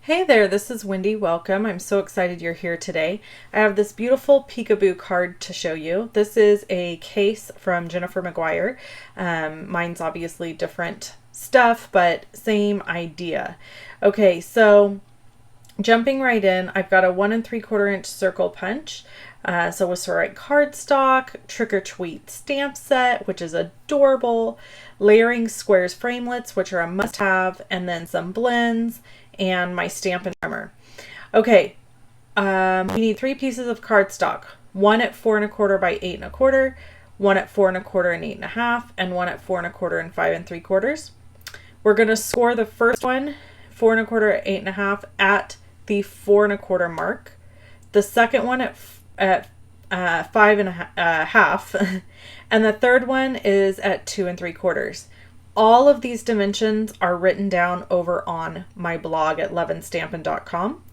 Hey there, this is Wendy. Welcome. I'm so excited you're here today. I have this beautiful peekaboo card to show you. This is a case from Jennifer McGuire. Mine's obviously different stuff, but same idea. Okay, so jumping right in, I've got a 1 3/4 inch circle punch. So with Sorite cardstock, Trick or Treat stamp set, which is adorable, layering squares framelits, which are a must-have, and then some blends, and my Stampin' trimmer. Okay, we need 3 pieces of cardstock. One at 4 1/4 by 8 1/4, one at 4 1/4 and 8 1/2, and one at 4 1/4 and 5 3/4. We're going to score the first one, 4 1/4 at 8 1/2, at the 4 1/4 mark. The second one at 5 1/2, and the third one is at 2 3/4. All of these dimensions are written down over on my blog at loveandstampin.com,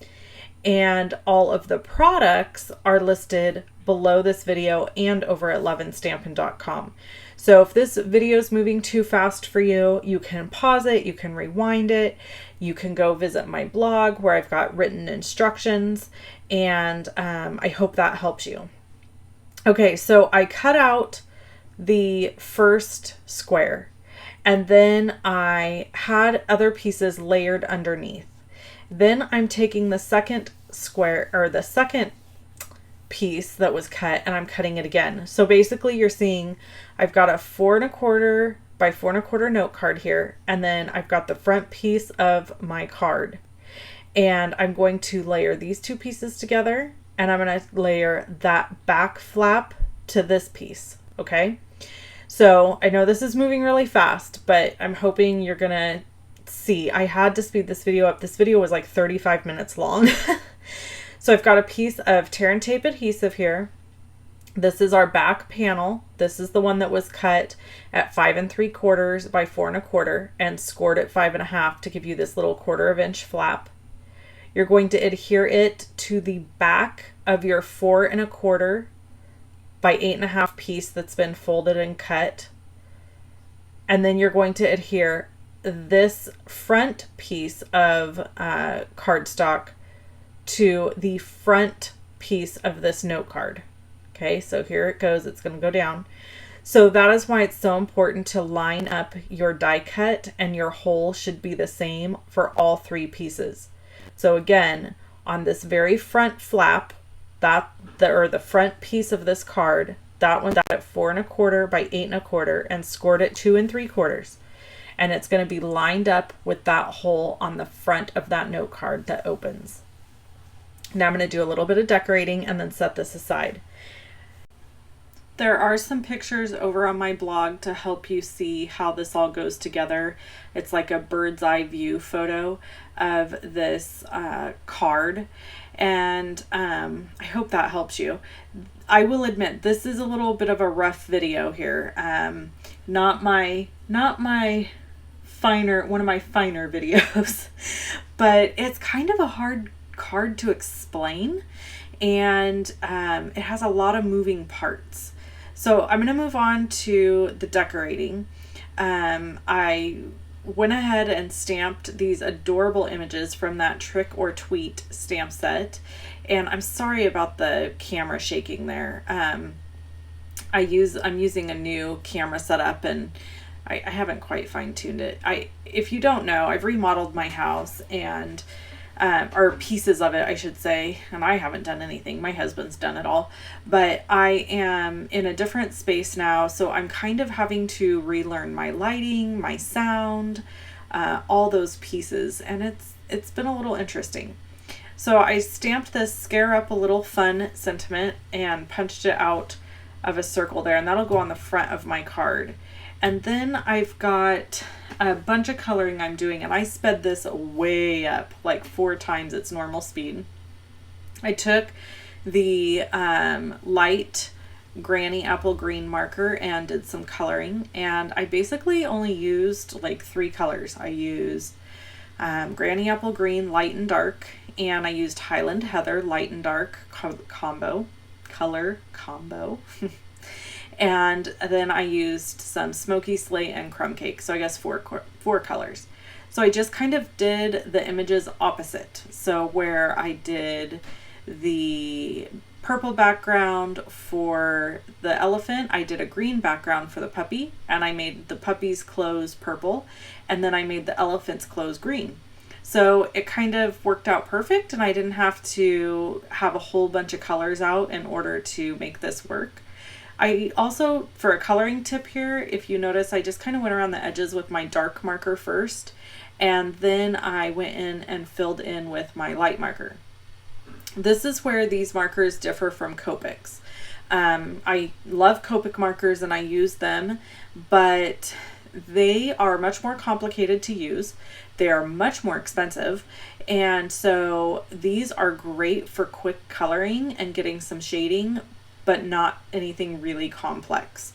and all of the products are listed below this video and over at loveandstampin.com. So if this video is moving too fast for you, you can pause it, you can rewind it, you can go visit my blog where I've got written instructions, and I hope that helps you. Okay, so I cut out the first square, and then I had other pieces layered underneath. Then I'm taking the second square, or the second piece that was cut, and I'm cutting it again. So basically you're seeing I've got a 4 1/4 by 4 1/4 note card here, and then I've got the front piece of my card. And I'm going to layer these two pieces together, and I'm going to layer that back flap to this piece, okay? So I know this is moving really fast, but I'm hoping you're going to see. I had to speed this video up. This video was like 35 minutes long. So I've got a piece of tear and tape adhesive here. This is our back panel. This is the one that was cut at 5 3/4 by 4 1/4 and scored at 5 1/2 to give you this little 1/4 inch flap. You're going to adhere it to the back of your 4 1/4 by 8 1/2 piece that's been folded and cut. And then you're going to adhere this front piece of cardstock to the front piece of this note card. Okay, so here it goes. It's going to go down. So that is why it's so important to line up your die cut, and your hole should be the same for all 3 pieces. So again, on this very front flap, the front piece of this card, that one's at 4 1/4 by 8 1/4 and scored at 2 3/4. And it's going to be lined up with that hole on the front of that note card that opens. Now I'm going to do a little bit of decorating and then set this aside. There are some pictures over on my blog to help you see how this all goes together. It's like a bird's eye view photo of this card, and I hope that helps you. I will admit this is a little bit of a rough video here. Not my finer, one of my finer videos, but it's kind of a hard card to explain, and it has a lot of moving parts. So I'm going to move on to the decorating. I went ahead and stamped these adorable images from that Trick or Treat stamp set, and I'm sorry about the camera shaking there. I'm using a new camera setup, and I haven't quite fine-tuned it. If you don't know, I've remodeled my house, and or pieces of it, I should say, and I haven't done anything. My husband's done it all, but I am in a different space now, so I'm kind of having to relearn my lighting, my sound, all those pieces, and it's been a little interesting. So I stamped this Scare Up a Little Fun sentiment and punched it out of a circle there, and that'll go on the front of my card. And then I've got a bunch of coloring I'm doing, and I sped this way up, like 4 times its normal speed. I took the light Granny Apple Green marker and did some coloring, and I basically only used like 3 colors. I used Granny Apple Green light and dark, and I used Highland Heather light and dark color combo. And then I used some Smoky Slate and Crumb Cake, so I guess four colors. So I just kind of did the images opposite. So where I did the purple background for the elephant, I did a green background for the puppy, and I made the puppy's clothes purple, and then I made the elephant's clothes green. So it kind of worked out perfect, and I didn't have to have a whole bunch of colors out in order to make this work. I also, for a coloring tip here, if you notice, I just kind of went around the edges with my dark marker first, and then I went in and filled in with my light marker. This is where these markers differ from Copics. I love Copic markers and I use them, but they are much more complicated to use. They are much more expensive. And so these are great for quick coloring and getting some shading, but not anything really complex.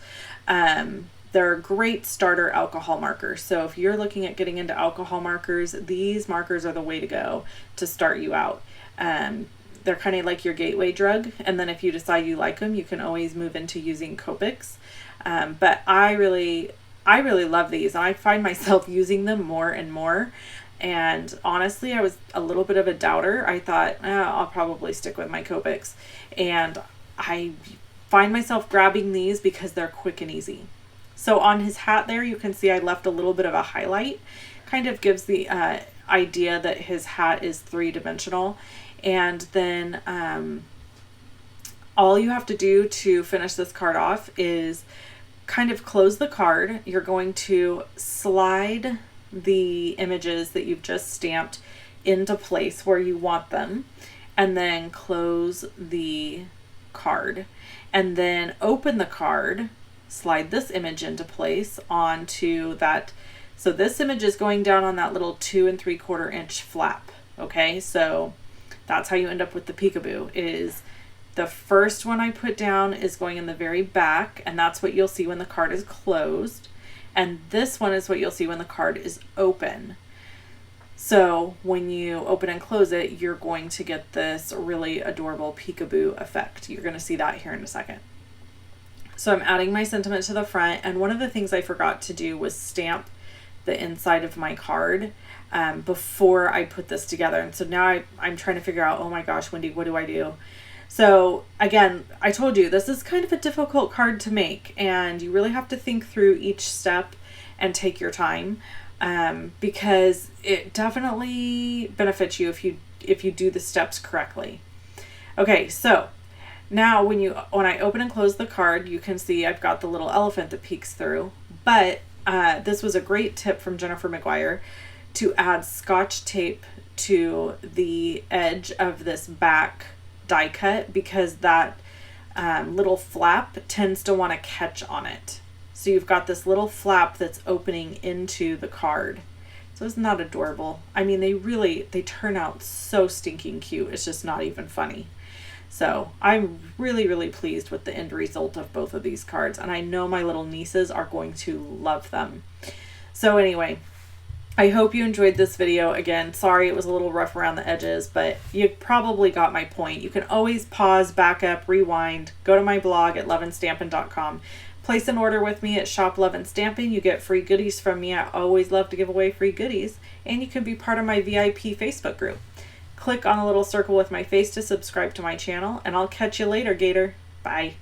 They're a great starter alcohol markers. So if you're looking at getting into alcohol markers, these markers are the way to go to start you out. They're kind of like your gateway drug, and then if you decide you like them, you can always move into using Copics. But I really love these, and I find myself using them more and more. And honestly, I was a little bit of a doubter. I thought, I'll probably stick with my Copics, and I find myself grabbing these because they're quick and easy. So on his hat there, you can see I left a little bit of a highlight. Kind of gives the idea that his hat is three-dimensional. And then all you have to do to finish this card off is kind of close the card. You're going to slide the images that you've just stamped into place where you want them, and then close the card, and then open the card, slide this image into place onto that. So this image is going down on that little 2 3/4 inch flap. Okay, so that's how you end up with the peekaboo. Is the first one I put down is going in the very back, and that's what you'll see when the card is closed. And this one is what you'll see when the card is open. So when you open and close it, you're going to get this really adorable peekaboo effect. You're going to see that here in a second. So I'm adding my sentiment to the front, and one of the things I forgot to do was stamp the inside of my card before I put this together. And so now I'm trying to figure out, oh my gosh, Wendy, what do I do? So again, I told you this is kind of a difficult card to make, and you really have to think through each step and take your time, because it definitely benefits you if you do the steps correctly. Okay, so now when I open and close the card, you can see I've got the little elephant that peeks through, but this was a great tip from Jennifer McGuire to add Scotch tape to the edge of this back die cut, because that little flap tends to want to catch on it. So you've got this little flap that's opening into the card. So isn't that adorable? I mean, they turn out so stinking cute. It's just not even funny. So I'm really, really pleased with the end result of both of these cards, and I know my little nieces are going to love them. So anyway, I hope you enjoyed this video. Again, sorry it was a little rough around the edges, but you probably got my point. You can always pause, back up, rewind, go to my blog at loveandstampin.com. Place an order with me at Shop Love and Stampin'. You get free goodies from me. I always love to give away free goodies, and you can be part of my VIP Facebook group. Click on the little circle with my face to subscribe to my channel, and I'll catch you later, Gator. Bye.